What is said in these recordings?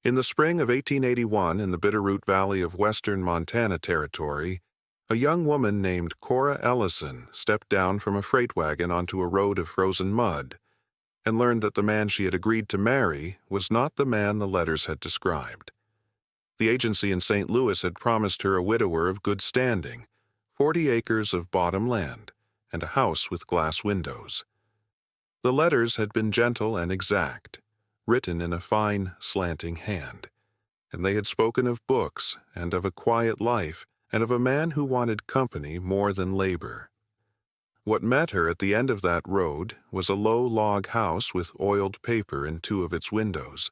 In the spring of 1881, in the Bitterroot Valley of western Montana Territory, a young woman named Cora Ellison stepped down from a freight wagon onto a road of frozen mud and learned that the man she had agreed to marry was not the man the letters had described. The agency in St. Louis had promised her a widower of good standing, 40 acres of bottom land, and a house with glass windows. The letters had been gentle and exact, written in a fine, slanting hand, and they had spoken of books and of a quiet life and of a man who wanted company more than labor. What met her at the end of that road was a low log house with oiled paper in 2 of its windows,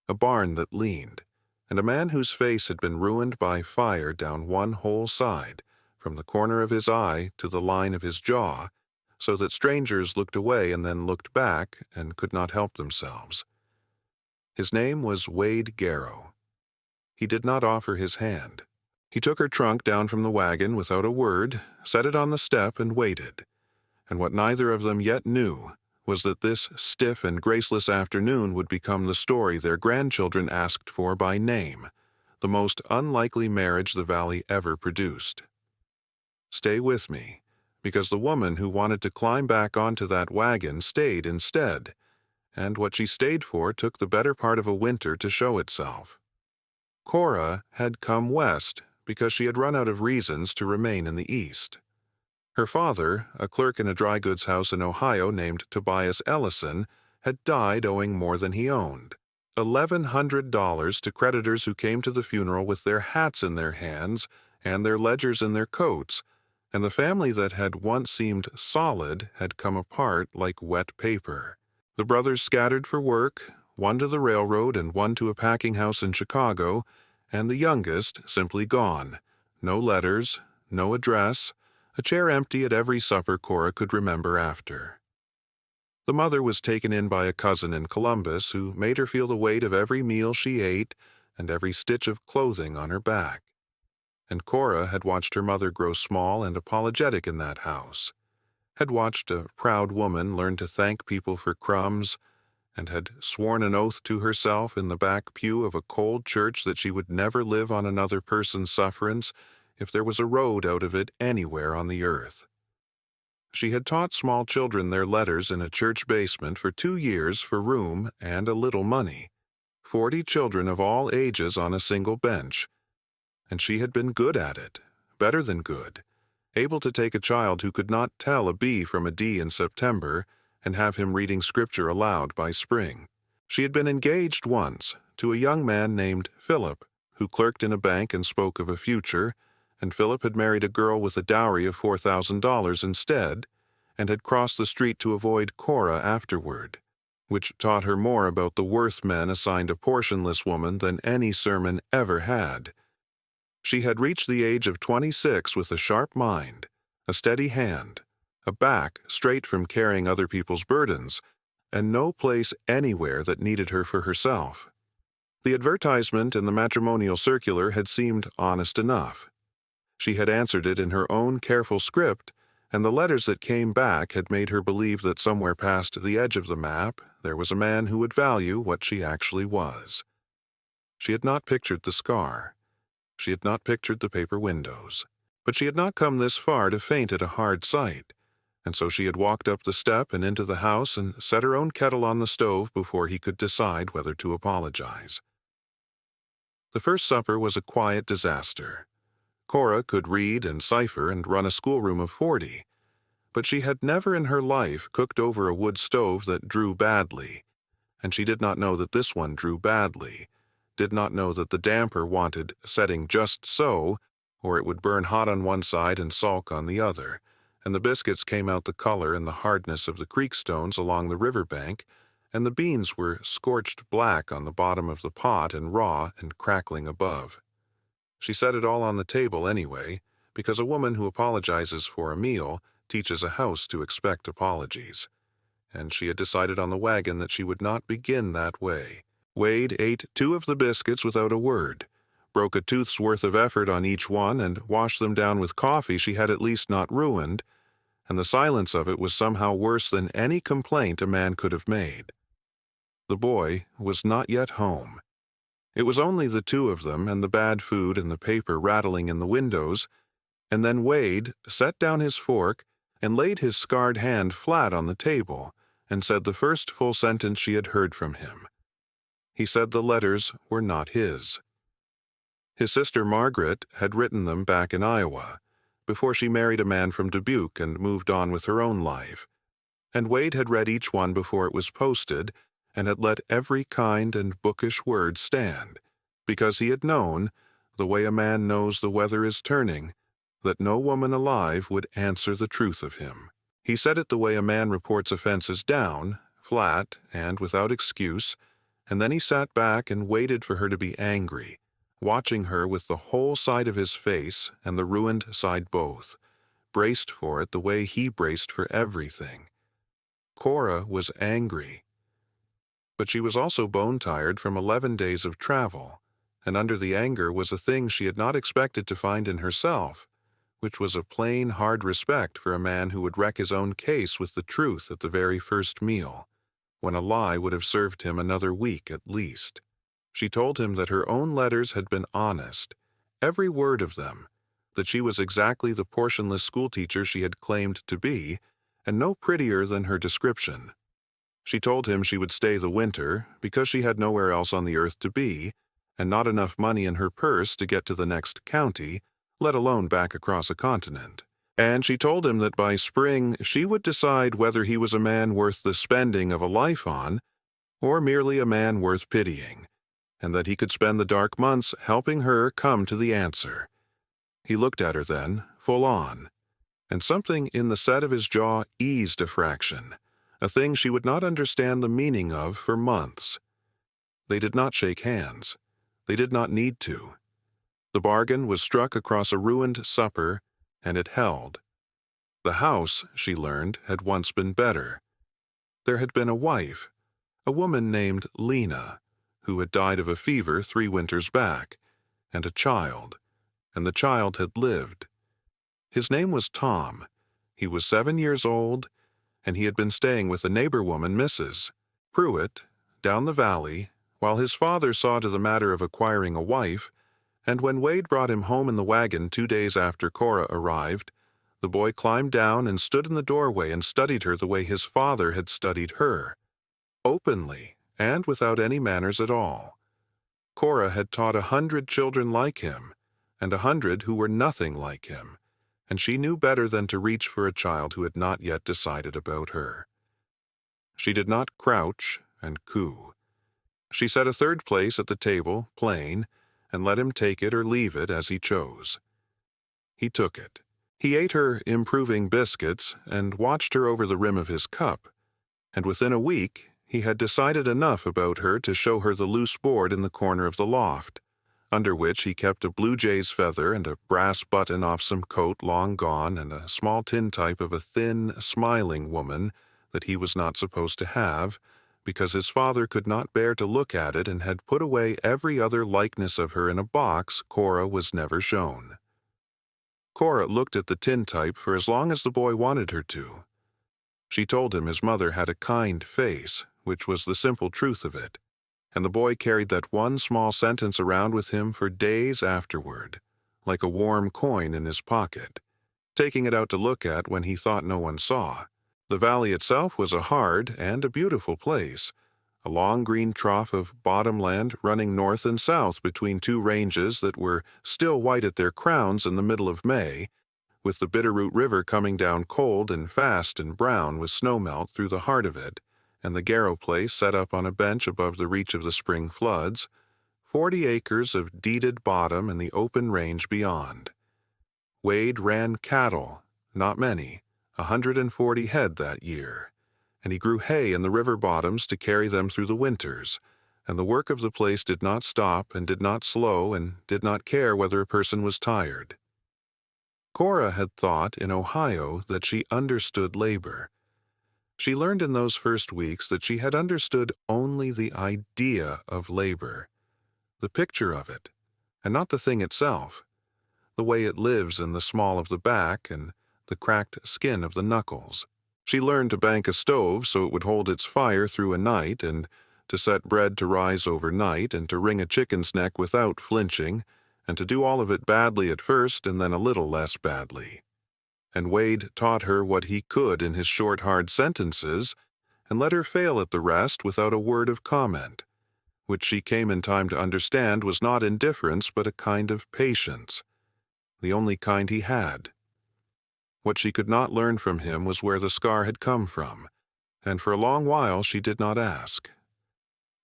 a barn that leaned, and a man whose face had been ruined by fire down one whole side, from the corner of his eye to the line of his jaw, so that strangers looked away and then looked back and could not help themselves. His name was Wade Garrow. He did not offer his hand. He took her trunk down from the wagon without a word, set it on the step, and waited. And what neither of them yet knew was that this stiff and graceless afternoon would become the story their grandchildren asked for by name, the most unlikely marriage the valley ever produced. Stay with me, because the woman who wanted to climb back onto that wagon stayed instead, and what she stayed for took the better part of a winter to show itself. Cora had come west because she had run out of reasons to remain in the east. Her father, a clerk in a dry goods house in Ohio named Tobias Ellison, had died owing more than he owned, $1,100 to creditors who came to the funeral with their hats in their hands and their ledgers in their coats, and the family that had once seemed solid had come apart like wet paper. The brothers scattered for work, one to the railroad and one to a packing house in Chicago, and the youngest simply gone. No letters, no address, a chair empty at every supper Cora could remember after. The mother was taken in by a cousin in Columbus who made her feel the weight of every meal she ate and every stitch of clothing on her back. And Cora had watched her mother grow small and apologetic in that house, had watched a proud woman learn to thank people for crumbs, and had sworn an oath to herself in the back pew of a cold church that she would never live on another person's sufferance if there was a road out of it anywhere on the earth. She had taught small children their letters in a church basement for 2 years for room and a little money, 40 children of all ages on a single bench, and she had been good at it, better than good, able to take a child who could not tell a B from a D in September and have him reading scripture aloud by spring. She had been engaged once to a young man named Philip, who clerked in a bank and spoke of a future, and Philip had married a girl with a dowry of $4,000 instead, and had crossed the street to avoid Cora afterward, which taught her more about the worth men assigned a portionless woman than any sermon ever had. She had reached the age of 26 with a sharp mind, a steady hand, a back straight from carrying other people's burdens, and no place anywhere that needed her for herself. The advertisement in the matrimonial circular had seemed honest enough. She had answered it in her own careful script, and the letters that came back had made her believe that somewhere past the edge of the map there was a man who would value what she actually was. She had not pictured the scar. She had not pictured the paper windows. But she had not come this far to faint at a hard sight, and so she had walked up the step and into the house and set her own kettle on the stove before he could decide whether to apologize. The first supper was a quiet disaster. Cora could read and cipher and run a schoolroom of 40, but she had never in her life cooked over a wood stove that drew badly, and she did not know that this one drew badly, did not know that the damper wanted setting just so, or it would burn hot on one side and sulk on the other, and the biscuits came out the color and the hardness of the creek stones along the river bank, and the beans were scorched black on the bottom of the pot and raw and crackling above. She set it all on the table anyway, because a woman who apologizes for a meal teaches a house to expect apologies. And she had decided on the wagon that she would not begin that way. Wade ate 2 of the biscuits without a word, broke a tooth's worth of effort on each one, and washed them down with coffee she had at least not ruined, and the silence of it was somehow worse than any complaint a man could have made. The boy was not yet home. It was only the two of them and the bad food and the paper rattling in the windows, and then Wade set down his fork and laid his scarred hand flat on the table and said the first full sentence she had heard from him. He said the letters were not his. His sister Margaret had written them back in Iowa, before she married a man from Dubuque and moved on with her own life, and Wade had read each one before it was posted and had let every kind and bookish word stand, because he had known, the way a man knows the weather is turning, that no woman alive would answer the truth of him. He said it the way a man reports offenses down, flat and without excuse, and then he sat back and waited for her to be angry, watching her with the whole side of his face and the ruined side both, braced for it the way he braced for everything. Cora was angry, but she was also bone-tired from 11 days of travel, and under the anger was a thing she had not expected to find in herself, which was a plain, hard respect for a man who would wreck his own case with the truth at the very first meal, when a lie would have served him another week at least. She told him that her own letters had been honest, every word of them, that she was exactly the portionless schoolteacher she had claimed to be, and no prettier than her description. She told him she would stay the winter because she had nowhere else on the earth to be, and not enough money in her purse to get to the next county, let alone back across a continent. And she told him that by spring she would decide whether he was a man worth the spending of a life on, or merely a man worth pitying, and that he could spend the dark months helping her come to the answer. He looked at her then, full on, and something in the set of his jaw eased a fraction, a thing she would not understand the meaning of for months. They did not shake hands. They did not need to. The bargain was struck across a ruined supper, and it held. The house, she learned, had once been better. There had been a wife, a woman named Lena, who had died of a fever 3 winters back, and a child, and the child had lived. His name was Tom. He was 7 years old, and he had been staying with a neighbor woman, Mrs. Pruitt, down the valley, while his father saw to the matter of acquiring a wife, and when Wade brought him home in the wagon 2 days after Cora arrived, the boy climbed down and stood in the doorway and studied her the way his father had studied her, openly and without any manners at all. Cora had taught 100 children like him, and 100 who were nothing like him, and she knew better than to reach for a child who had not yet decided about her. She did not crouch and coo. She set a third place at the table, plain, and let him take it or leave it as he chose. He took it. He ate her improving biscuits and watched her over the rim of his cup, and within a week he had decided enough about her to show her the loose board in the corner of the loft, under which he kept a blue jay's feather and a brass button off some coat long gone and a small tintype of a thin, smiling woman that he was not supposed to have, because his father could not bear to look at it and had put away every other likeness of her in a box Cora was never shown. Cora looked at the tintype for as long as the boy wanted her to. She told him his mother had a kind face, which was the simple truth of it, and the boy carried that one small sentence around with him for days afterward, like a warm coin in his pocket, taking it out to look at when he thought no one saw. The valley itself was a hard and a beautiful place, a long green trough of bottomland running north and south between 2 ranges that were still white at their crowns in the middle of May, with the Bitterroot River coming down cold and fast and brown with snowmelt through the heart of it, and the Garrow place set up on a bench above the reach of the spring floods, 40 acres of deeded bottom and the open range beyond. Wade ran cattle, not many, 140 head that year, and he grew hay in the river bottoms to carry them through the winters, and the work of the place did not stop and did not slow and did not care whether a person was tired. Cora had thought in Ohio that she understood labor. She learned in those first weeks that she had understood only the idea of labor, the picture of it, and not the thing itself, the way it lives in the small of the back and the cracked skin of the knuckles. She learned to bank a stove so it would hold its fire through a night and to set bread to rise overnight and to wring a chicken's neck without flinching, and to do all of it badly at first and then a little less badly. And Wade taught her what he could in his short, hard sentences, and let her fail at the rest without a word of comment, which she came in time to understand was not indifference but a kind of patience, the only kind he had. What she could not learn from him was where the scar had come from, and for a long while she did not ask.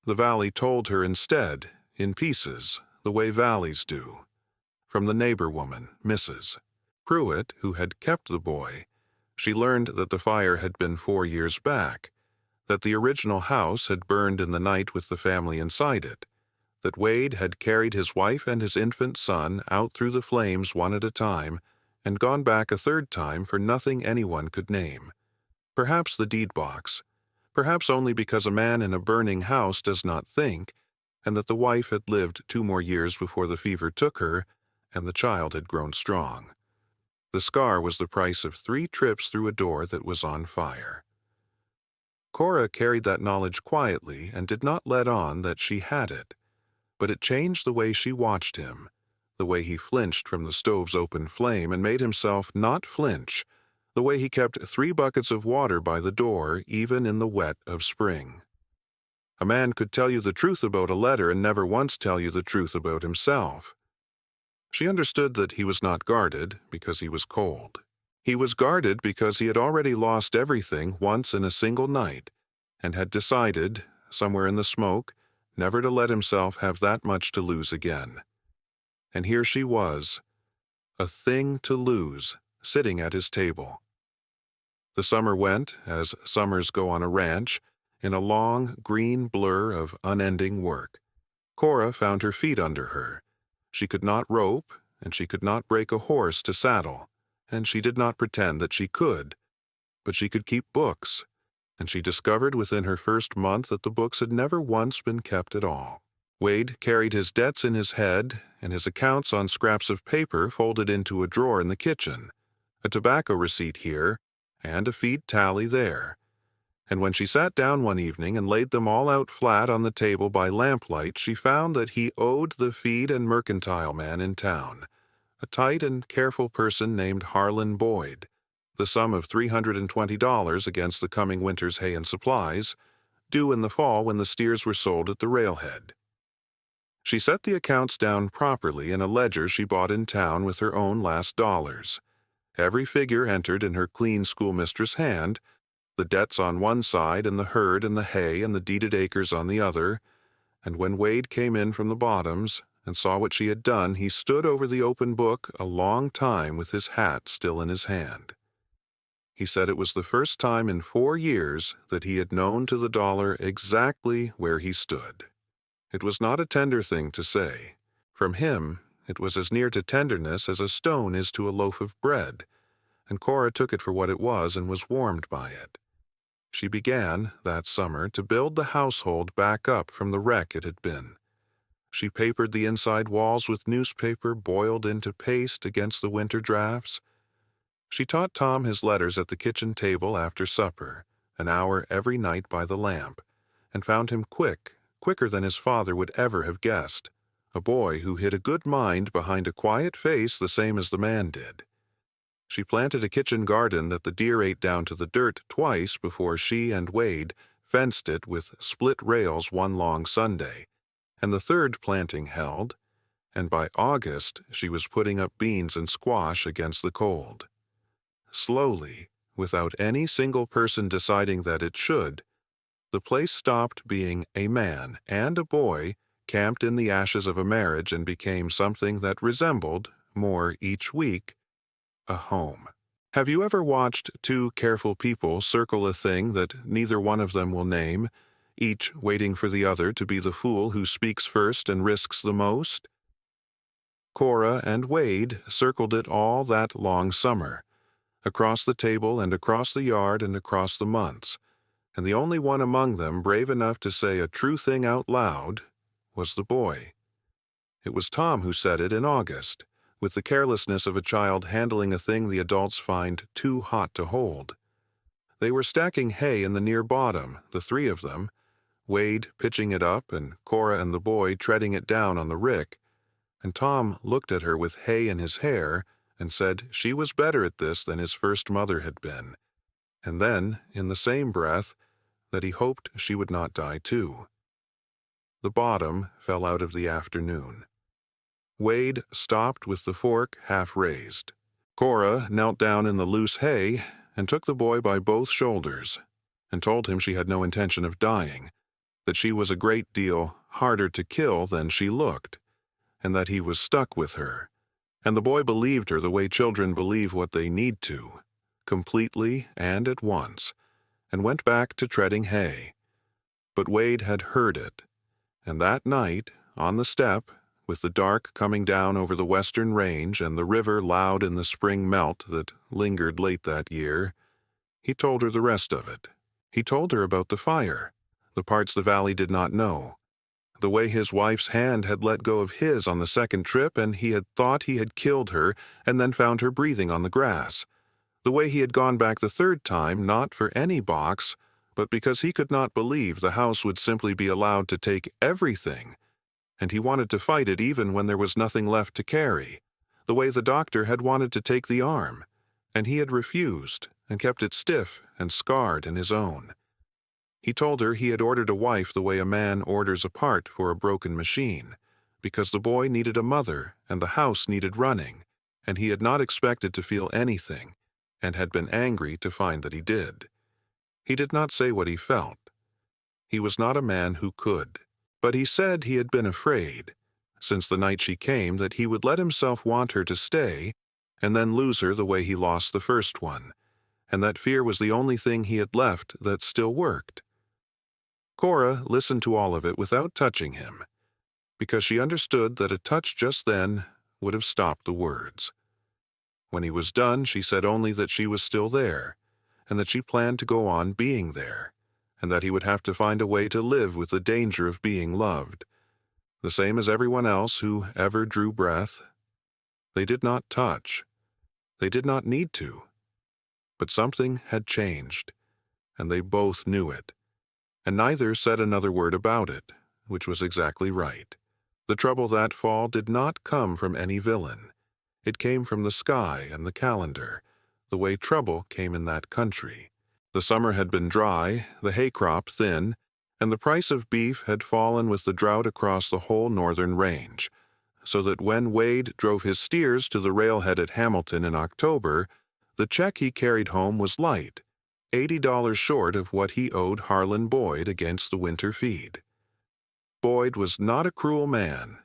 The valley told her instead, in pieces, the way valleys do, from the neighbor woman, Mrs. Pruitt, who had kept the boy. She learned that the fire had been 4 years back, that the original house had burned in the night with the family inside it, that Wade had carried his wife and his infant son out through the flames one at a time and gone back a third time for nothing anyone could name. Perhaps the deed box, perhaps only because a man in a burning house does not think, and that the wife had lived 2 more years before the fever took her, and the child had grown strong. The scar was the price of 3 trips through a door that was on fire. Cora carried that knowledge quietly and did not let on that she had it, but it changed the way she watched him, the way he flinched from the stove's open flame and made himself not flinch, the way he kept 3 buckets of water by the door even in the wet of spring. A man could tell you the truth about a letter and never once tell you the truth about himself. She understood that he was not guarded because he was cold. He was guarded because he had already lost everything once in a single night and had decided, somewhere in the smoke, never to let himself have that much to lose again. And here she was, a thing to lose, sitting at his table. The summer went, as summers go on a ranch, in a long, green blur of unending work. Cora found her feet under her. She could not rope, and she could not break a horse to saddle, and she did not pretend that she could. But she could keep books, and she discovered within her first month that the books had never once been kept at all. Wade carried his debts in his head and his accounts on scraps of paper folded into a drawer in the kitchen, a tobacco receipt here, and a feed tally there. And when she sat down one evening and laid them all out flat on the table by lamplight, she found that he owed the feed and mercantile man in town, a tight and careful person named Harlan Boyd, the sum of $320 against the coming winter's hay and supplies, due in the fall when the steers were sold at the railhead. She set the accounts down properly in a ledger she bought in town with her own last dollars. Every figure entered in her clean schoolmistress hand, the debts on one side and the herd and the hay and the deeded acres on the other, and when Wade came in from the bottoms and saw what she had done, he stood over the open book a long time with his hat still in his hand. He said it was the first time in 4 years that he had known to the dollar exactly where he stood. It was not a tender thing to say. From him, it was as near to tenderness as a stone is to a loaf of bread, and Cora took it for what it was and was warmed by it. She began, that summer, to build the household back up from the wreck it had been. She papered the inside walls with newspaper boiled into paste against the winter drafts. She taught Tom his letters at the kitchen table after supper, an hour every night by the lamp, and found him quicker than his father would ever have guessed, a boy who hid a good mind behind a quiet face the same as the man did. She planted a kitchen garden that the deer ate down to the dirt twice before she and Wade fenced it with split rails one long Sunday, and the third planting held, and by August she was putting up beans and squash against the cold. Slowly, without any single person deciding that it should, the place stopped being a man and a boy camped in the ashes of a marriage and became something that resembled, more each week, a home. Have you ever watched 2 careful people circle a thing that neither one of them will name, each waiting for the other to be the fool who speaks first and risks the most? Cora and Wade circled it all that long summer, across the table and across the yard and across the months, and the only one among them brave enough to say a true thing out loud was the boy. It was Tom who said it in August, with the carelessness of a child handling a thing the adults find too hot to hold. They were stacking hay in the near bottom, the 3 of them, Wade pitching it up and Cora and the boy treading it down on the rick, and Tom looked at her with hay in his hair and said she was better at this than his first mother had been, and then, in the same breath, that he hoped she would not die too. The bottom fell out of the afternoon. Wade stopped with the fork half raised. Cora knelt down in the loose hay and took the boy by both shoulders and told him she had no intention of dying, that she was a great deal harder to kill than she looked, and that he was stuck with her. And the boy believed her the way children believe what they need to, completely and at once, and went back to treading hay. But Wade had heard it, and that night, on the step, with the dark coming down over the western range and the river loud in the spring melt that lingered late that year, he told her the rest of it. He told her about the fire, the parts the valley did not know, the way his wife's hand had let go of his on the second trip and he had thought he had killed her and then found her breathing on the grass, the way he had gone back the third time not for any box, but because he could not believe the house would simply be allowed to take everything, and he wanted to fight it even when there was nothing left to carry, the way the doctor had wanted to take the arm, and he had refused and kept it stiff and scarred in his own. He told her he had ordered a wife the way a man orders a part for a broken machine, because the boy needed a mother and the house needed running, and he had not expected to feel anything, and had been angry to find that he did. He did not say what he felt. He was not a man who could. But he said he had been afraid, since the night she came, that he would let himself want her to stay, and then lose her the way he lost the first one, and that fear was the only thing he had left that still worked. Cora listened to all of it without touching him, because she understood that a touch just then would have stopped the words. When he was done, she said only that she was still there, and that she planned to go on being there, and that he would have to find a way to live with the danger of being loved, the same as everyone else who ever drew breath. They did not touch. They did not need to. But something had changed, and they both knew it, and neither said another word about it, which was exactly right. The trouble that fall did not come from any villain. It came from the sky and the calendar, the way trouble came in that country. The summer had been dry, the hay crop thin, and the price of beef had fallen with the drought across the whole northern range, so that when Wade drove his steers to the railhead at Hamilton in October, the check he carried home was light, $80 short of what he owed Harlan Boyd against the winter feed. Boyd was not a cruel man,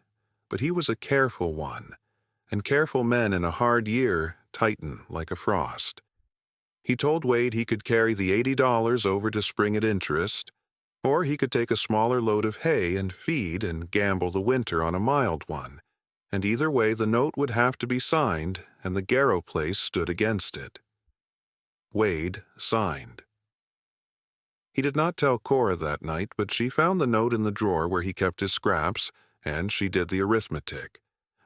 but he was a careful one, and careful men in a hard year tighten like a frost. He told Wade he could carry the $80 over to spring at interest, or he could take a smaller load of hay and feed and gamble the winter on a mild one, and either way the note would have to be signed, and the Garrow place stood against it. Wade signed. He did not tell Cora that night, but she found the note in the drawer where he kept his scraps, and she did the arithmetic,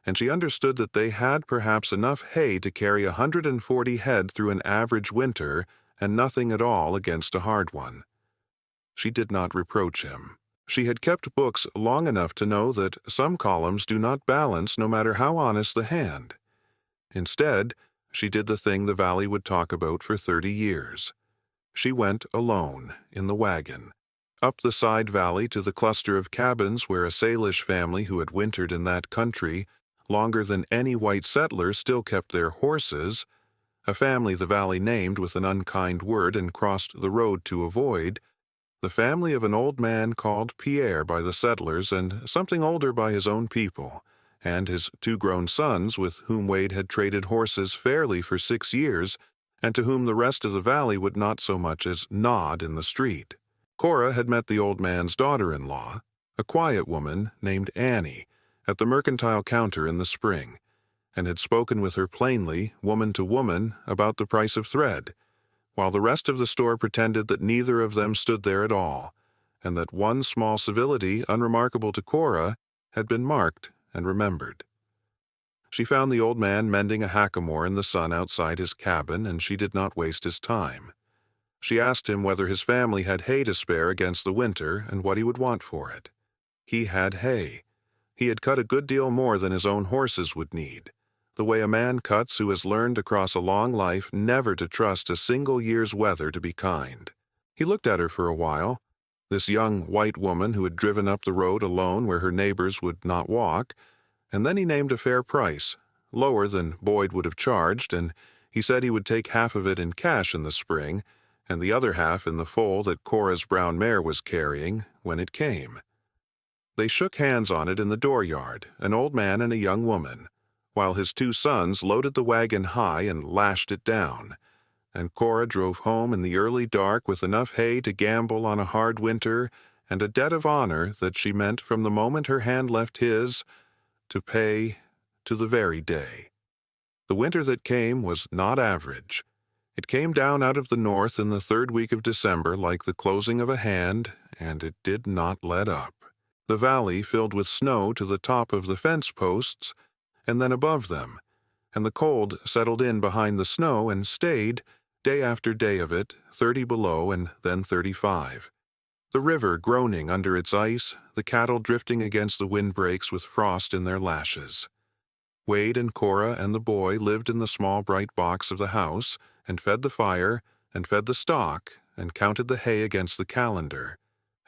and she understood that they had perhaps enough hay to carry 140 head through an average winter and nothing at all against a hard one. She did not reproach him. She had kept books long enough to know that some columns do not balance no matter how honest the hand. Instead, she did the thing the valley would talk about for 30 years. She went alone, in the wagon, up the side valley to the cluster of cabins where a Salish family who had wintered in that country longer than any white settler still kept their horses, a family the valley named with an unkind word and crossed the road to avoid, the family of an old man called Pierre by the settlers and something older by his own people, and his 2 grown sons with whom Wade had traded horses fairly for 6 years, and to whom the rest of the valley would not so much as nod in the street. Cora had met the old man's daughter-in-law, a quiet woman named Annie, at the mercantile counter in the spring, and had spoken with her plainly, woman to woman, about the price of thread, while the rest of the store pretended that neither of them stood there at all, and that one small civility unremarkable to Cora had been marked and remembered. She found the old man mending a hackamore in the sun outside his cabin, and she did not waste his time. She asked him whether his family had hay to spare against the winter and what he would want for it. He had hay. He had cut a good deal more than his own horses would need, the way a man cuts who has learned across a long life never to trust a single year's weather to be kind. He looked at her for a while, this young white woman who had driven up the road alone where her neighbors would not walk, and then he named a fair price, lower than Boyd would have charged, and he said he would take half of it in cash in the spring, and the other half in the foal that Cora's brown mare was carrying when it came. They shook hands on it in the dooryard, an old man and a young woman, while his two sons loaded the wagon high and lashed it down, and Cora drove home in the early dark with enough hay to gamble on a hard winter and a debt of honor that she meant from the moment her hand left his to pay to the very day. The winter that came was not average. It came down out of the north in the third week of December like the closing of a hand, and it did not let up. The valley filled with snow to the top of the fence posts and then above them, and the cold settled in behind the snow and stayed, day after day of it, 30 below and then 35. The river groaning under its ice, the cattle drifting against the windbreaks with frost in their lashes. Wade and Cora and the boy lived in the small bright box of the house, and fed the fire, and fed the stock, and counted the hay against the calendar,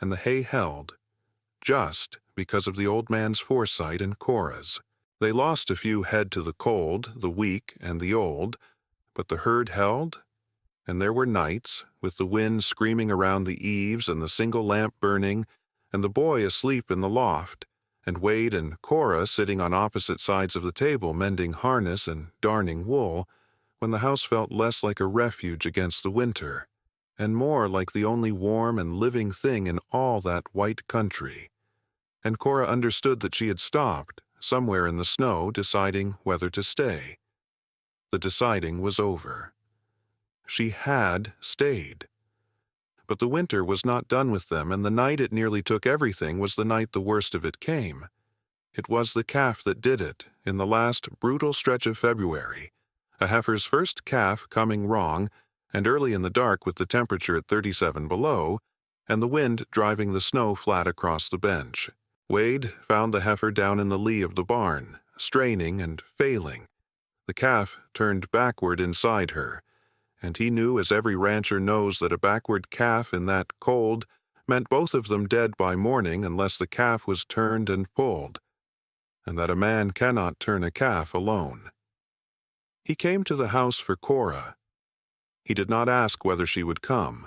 and the hay held, just because of the old man's foresight and Cora's. They lost a few head to the cold, the weak, and the old, but the herd held, and there were nights, with the wind screaming around the eaves and the single lamp burning, and the boy asleep in the loft, and Wade and Cora sitting on opposite sides of the table mending harness and darning wool, when the house felt less like a refuge against the winter, and more like the only warm and living thing in all that white country. And Cora understood that she had stopped, somewhere in the snow, deciding whether to stay. The deciding was over. She had stayed. But the winter was not done with them, and the night it nearly took everything was the night the worst of it came. It was the calf that did it, in the last brutal stretch of February, a heifer's first calf coming wrong, and early in the dark with the temperature at 37 below, and the wind driving the snow flat across the bench. Wade found the heifer down in the lee of the barn, straining and failing. The calf turned backward inside her, and he knew, as every rancher knows, that a backward calf in that cold meant both of them dead by morning unless the calf was turned and pulled, and that a man cannot turn a calf alone. He came to the house for Cora. He did not ask whether she would come.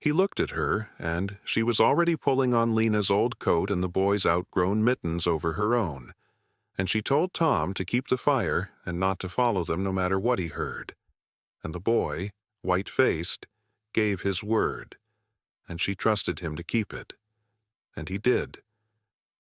He looked at her, and she was already pulling on Lena's old coat and the boy's outgrown mittens over her own, and she told Tom to keep the fire and not to follow them no matter what he heard. And the boy, white-faced, gave his word, and she trusted him to keep it. And he did.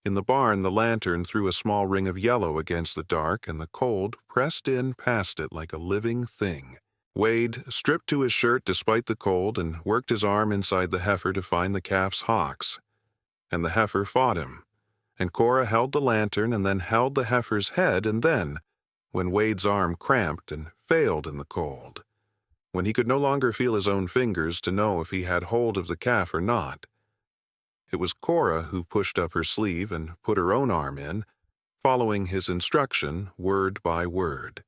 In the barn the lantern threw a small ring of yellow against the dark, and the cold pressed in past it like a living thing. Wade stripped to his shirt despite the cold and worked his arm inside the heifer to find the calf's hocks. And the heifer fought him, and Cora held the lantern and then held the heifer's head, and then, when Wade's arm cramped and failed in the cold, when he could no longer feel his own fingers to know if he had hold of the calf or not, it was Cora who pushed up her sleeve and put her own arm in, following his instruction word by word,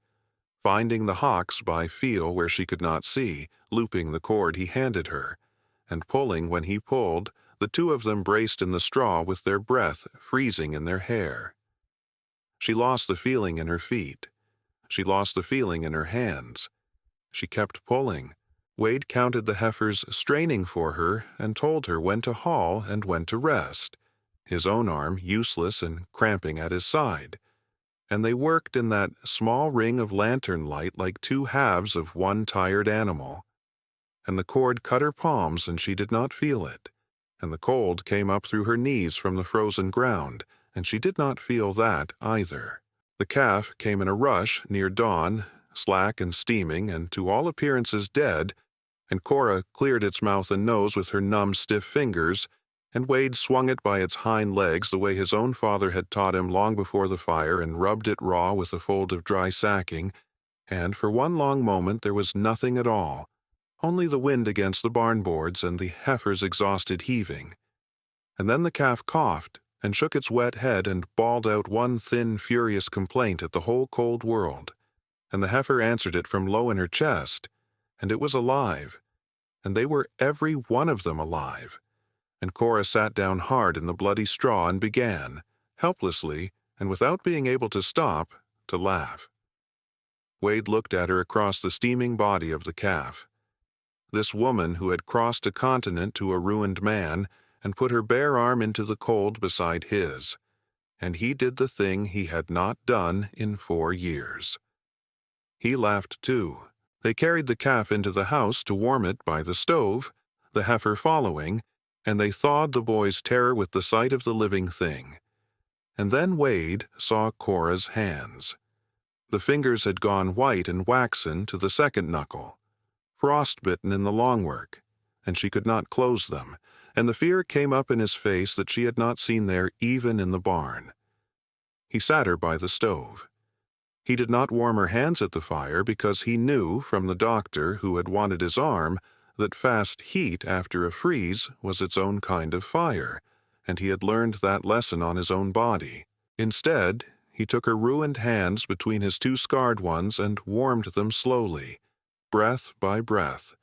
finding the hocks by feel where she could not see, looping the cord he handed her, and pulling when he pulled, the two of them braced in the straw with their breath freezing in their hair. She lost the feeling in her feet. She lost the feeling in her hands. She kept pulling. Wade counted the heifers straining for her and told her when to haul and when to rest, his own arm useless and cramping at his side. And they worked in that small ring of lantern light like two halves of one tired animal. And the cord cut her palms and she did not feel it, and the cold came up through her knees from the frozen ground, and she did not feel that either. The calf came in a rush near dawn, slack and steaming, and to all appearances dead, and Cora cleared its mouth and nose with her numb, stiff fingers, and Wade swung it by its hind legs the way his own father had taught him long before the fire, and rubbed it raw with a fold of dry sacking, and for one long moment there was nothing at all, only the wind against the barn boards and the heifer's exhausted heaving. And then the calf coughed and shook its wet head and bawled out one thin, furious complaint at the whole cold world, and the heifer answered it from low in her chest, and it was alive, and they were every one of them alive. And Cora sat down hard in the bloody straw and began, helplessly, and without being able to stop, to laugh. Wade looked at her across the steaming body of the calf. This woman who had crossed a continent to a ruined man and put her bare arm into the cold beside his, and he did the thing he had not done in 4 years. He laughed too. They carried the calf into the house to warm it by the stove, the heifer following, and they thawed the boy's terror with the sight of the living thing. And then Wade saw Cora's hands. The fingers had gone white and waxen to the second knuckle, frostbitten in the long work, and she could not close them, and the fear came up in his face that she had not seen there even in the barn. He sat her by the stove. He did not warm her hands at the fire because he knew from the doctor who had wanted his arm that fast heat after a freeze was its own kind of fire, and he had learned that lesson on his own body. Instead, he took her ruined hands between his 2 scarred ones and warmed them slowly, breath by breath,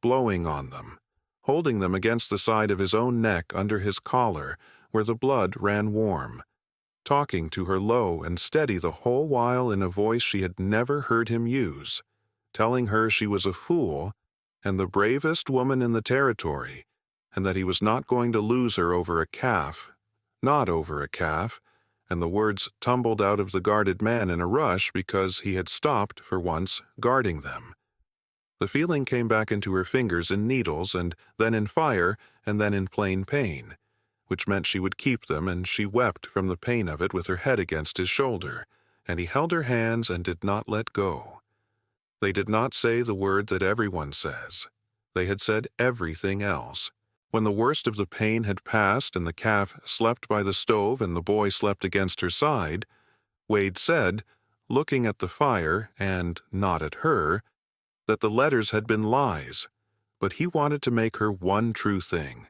blowing on them, holding them against the side of his own neck under his collar, where the blood ran warm, talking to her low and steady the whole while in a voice she had never heard him use, telling her she was a fool and the bravest woman in the territory, and that he was not going to lose her over a calf, not over a calf, and the words tumbled out of the guarded man in a rush because he had stopped, for once, guarding them. The feeling came back into her fingers in needles, and then in fire, and then in plain pain, which meant she would keep them, and she wept from the pain of it with her head against his shoulder, and he held her hands and did not let go. They did not say the word that everyone says. They had said everything else. When the worst of the pain had passed and the calf slept by the stove and the boy slept against her side, Wade said, looking at the fire and not at her, that the letters had been lies, but he wanted to make her one true thing.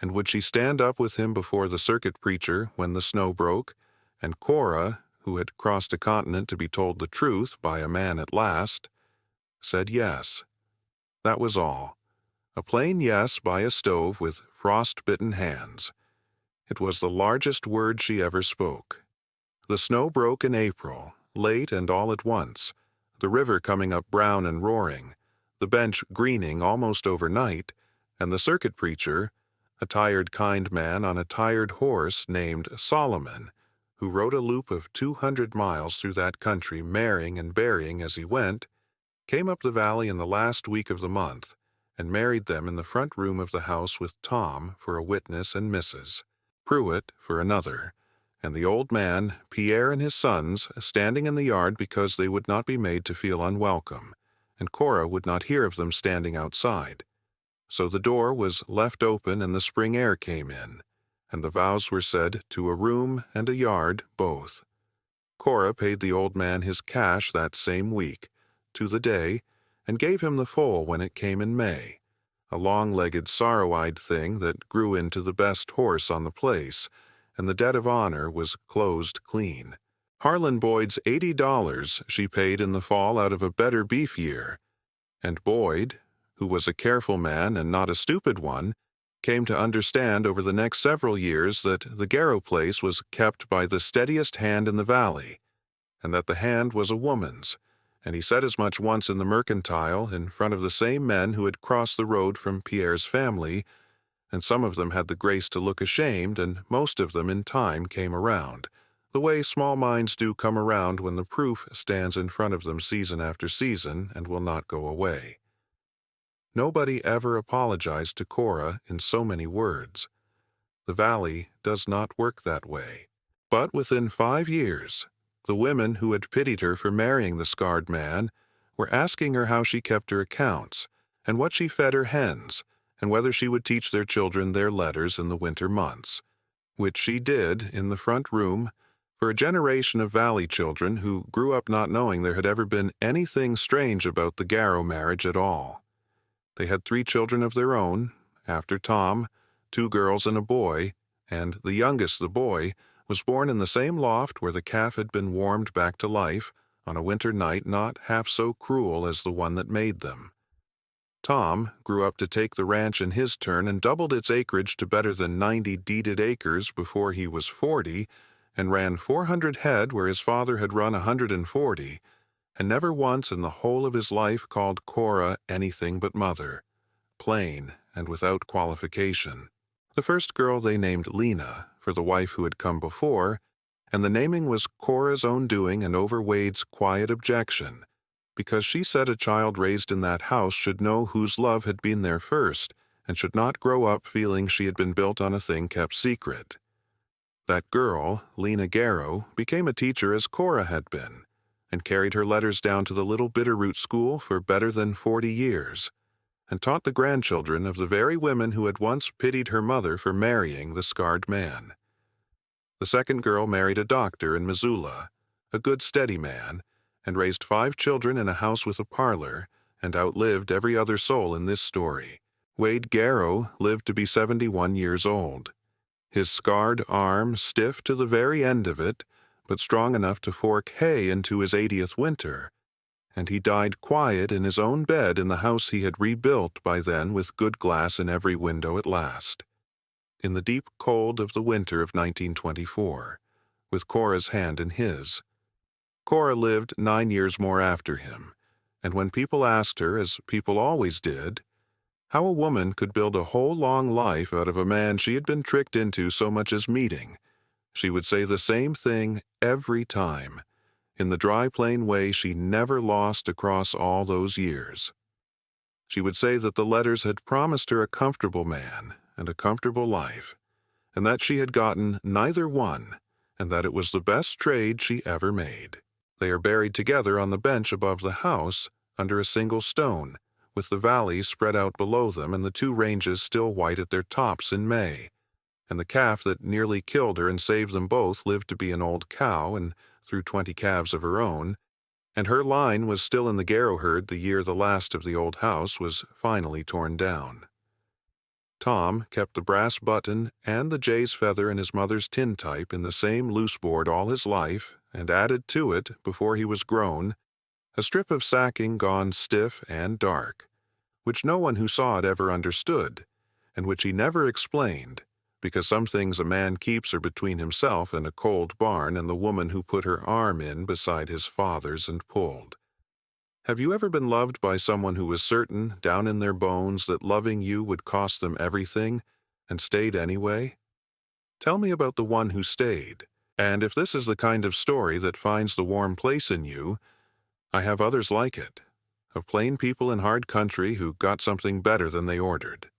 And would she stand up with him before the circuit preacher when the snow broke, and Cora, who had crossed a continent to be told the truth by a man at last, said yes. That was all. A plain yes by a stove with frost-bitten hands. It was the largest word she ever spoke. The snow broke in April, late and all at once, the river coming up brown and roaring, the bench greening almost overnight, and the circuit preacher, a tired kind man on a tired horse named Solomon, who rode a loop of 200 miles through that country marrying and burying as he went, came up the valley in the last week of the month, and married them in the front room of the house with Tom for a witness and Mrs. Pruitt for another, and the old man, Pierre and his sons, standing in the yard because they would not be made to feel unwelcome, and Cora would not hear of them standing outside. So the door was left open and the spring air came in, and the vows were said to a room and a yard both. Cora paid the old man his cash that same week, to the day, and gave him the foal when it came in May, a long-legged, sorrow-eyed thing that grew into the best horse on the place, and the debt of honor was closed clean. Harlan Boyd's $80 she paid in the fall out of a better beef year, and Boyd, who was a careful man and not a stupid one, came to understand over the next several years that the Garrow place was kept by the steadiest hand in the valley, and that the hand was a woman's, and he said as much once in the mercantile in front of the same men who had crossed the road from Pierre's family, and some of them had the grace to look ashamed, and most of them in time came around, the way small minds do come around when the proof stands in front of them season after season and will not go away. Nobody ever apologized to Cora in so many words. The valley does not work that way. But within 5 years, the women who had pitied her for marrying the scarred man were asking her how she kept her accounts, and what she fed her hens, and whether she would teach their children their letters in the winter months, which she did in the front room for a generation of valley children who grew up not knowing there had ever been anything strange about the Garrow marriage at all. They had 3 children of their own, after Tom, 2 girls and a boy, and the youngest, the boy, was born in the same loft where the calf had been warmed back to life on a winter night not half so cruel as the one that made them. Tom grew up to take the ranch in his turn and doubled its acreage to better than 90 deeded acres before he was 40, and ran 400 head where his father had run 140, and never once in the whole of his life called Cora anything but mother, plain and without qualification. The first girl they named Lena, for the wife who had come before, and the naming was Cora's own doing and over Wade's quiet objection, because she said a child raised in that house should know whose love had been there first, and should not grow up feeling she had been built on a thing kept secret. That girl, Lena Garrow, became a teacher as Cora had been, and carried her letters down to the little Bitterroot school for better than 40 years, and taught the grandchildren of the very women who had once pitied her mother for marrying the scarred man. The second girl married a doctor in Missoula, a good steady man, and raised 5 children in a house with a parlor, and outlived every other soul in this story. Wade Garrow lived to be 71 years old, his scarred arm stiff to the very end of it, but strong enough to fork hay into his 80th winter, and he died quiet in his own bed in the house he had rebuilt by then with good glass in every window at last, in the deep cold of the winter of 1924, with Cora's hand in his. Cora lived 9 years more after him, and when people asked her, as people always did, how a woman could build a whole long life out of a man she had been tricked into so much as meeting, she would say the same thing every time, in the dry, plain way she never lost across all those years. She would say that the letters had promised her a comfortable man and a comfortable life, and that she had gotten neither one, and that it was the best trade she ever made. They are buried together on the bench above the house, under a single stone, with the valleys spread out below them and the 2 ranges still white at their tops in May, and the calf that nearly killed her and saved them both lived to be an old cow and threw 20 calves of her own, and her line was still in the Garrow herd the year the last of the old house was finally torn down. Tom kept the brass button and the jay's feather in his mother's tintype in the same loose board all his life, and added to it, before he was grown, a strip of sacking gone stiff and dark, which no one who saw it ever understood, and which he never explained, because some things a man keeps are between himself and a cold barn and the woman who put her arm in beside his father's and pulled. Have you ever been loved by someone who was certain, down in their bones, that loving you would cost them everything, and stayed anyway? Tell me about the one who stayed, and if this is the kind of story that finds the warm place in you, I have others like it, of plain people in hard country who got something better than they ordered.